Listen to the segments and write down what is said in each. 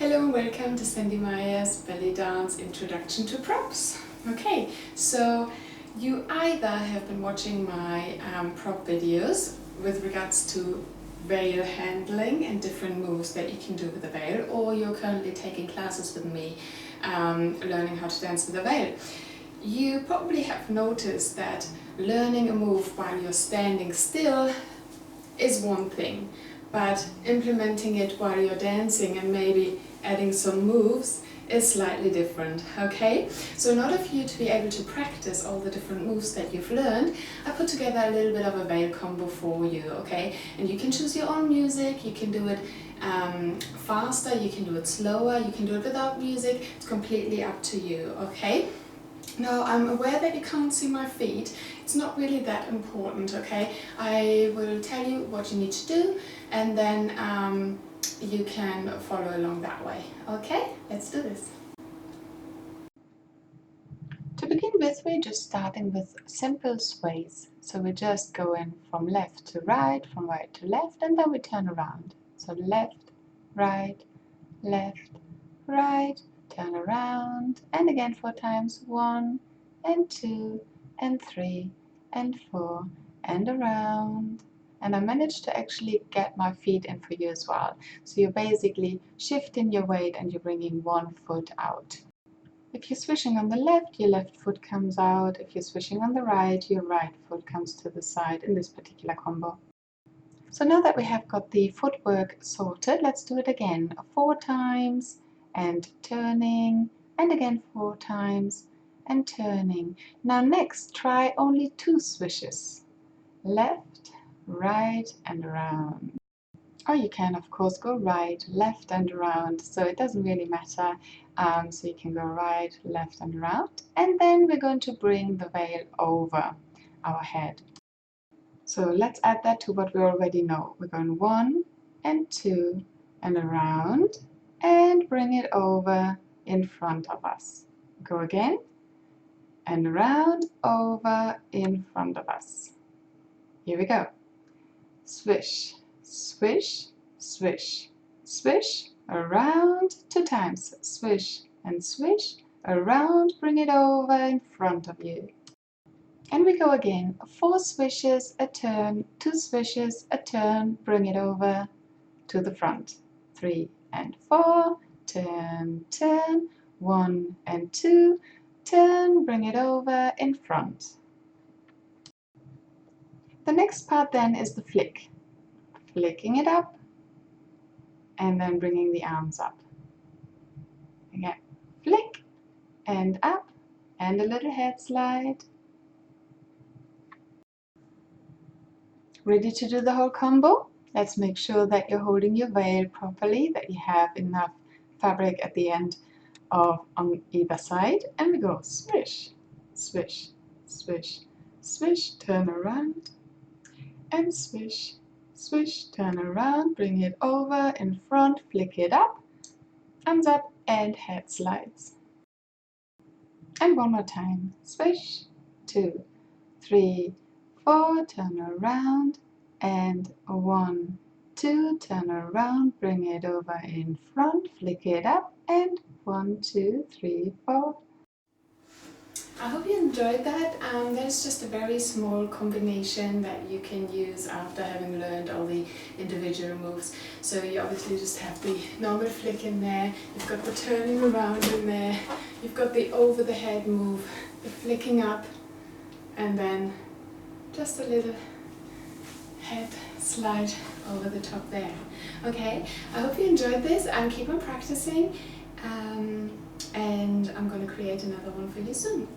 Hello and welcome to Sandy Maya's belly dance introduction to props. Okay, so you either have been watching my prop videos with regards to veil handling and different moves that you can do with the veil, or you're currently taking classes with me learning how to dance with a veil. You probably have noticed that learning a move while you're standing still is one thing, but implementing it while you're dancing and maybe adding some moves is slightly different, okay? So in order for you to be able to practice all the different moves that you've learned, I put together a little bit of a veil combo for you, okay? And you can choose your own music, you can do it faster, you can do it slower, you can do it without music, it's completely up to you, okay? Now, I'm aware that you can't see my feet. It's not really that important, okay? I will tell you what you need to do, and then you can follow along that way. Okay, let's do this. To begin with, we're just starting with simple sways. So we're just going from left to right, from right to left, and then we turn around. So left, right, turn around, and again 4 times. 1 and 2 and 3 and 4 and around. And I managed to actually get my feet in for you as well. So you're basically shifting your weight and you're bringing one foot out. If you're swishing on the left, your left foot comes out. If you're swishing on the right, your right foot comes to the side in this particular combo. So now that we have got the footwork sorted, let's do it again. 4 times and turning, and again 4 times and turning. Now next, try only 2 swishes. Left, right and around. Or you can of course go right, left and around, so it doesn't really matter. So you can go right, left and around, and then we're going to bring the veil over our head. So let's add that to what we already know. We're going 1 and 2 and around, and bring it over in front of us. Go again, and around, over, in front of us. Here we go. Swish, swish, swish, swish, around 2 times. Swish and swish, around, bring it over in front of you. And we go again. 4 swishes, a turn, 2 swishes, a turn, bring it over to the front. 3 and 4, turn, turn, 1 and 2, turn, bring it over in front. The next part then is the flick. Flicking it up and then bringing the arms up. Again, flick and up and a little head slide. Ready to do the whole combo? Let's make sure that you're holding your veil properly, that you have enough fabric at the end on either side, and we go swish, swish, swish, swish, turn around, and swish, swish, turn around, bring it over in front, flick it up, arms up, and head slides. And one more time, swish, 2, 3, 4, turn around, and 1, 2, turn around, bring it over in front, flick it up, and 1, 2, 3, 4. I hope you enjoyed that. There's just a very small combination that you can use after having learned all the individual moves. So you obviously just have the normal flick in there, you've got the turning around in there, you've got the over the head move, the flicking up, and then just a little head slide over the top there. Okay, I hope you enjoyed this. Keep on practicing, and I'm going to create another one for you soon.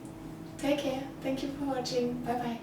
Take care. Thank you for watching. Bye bye.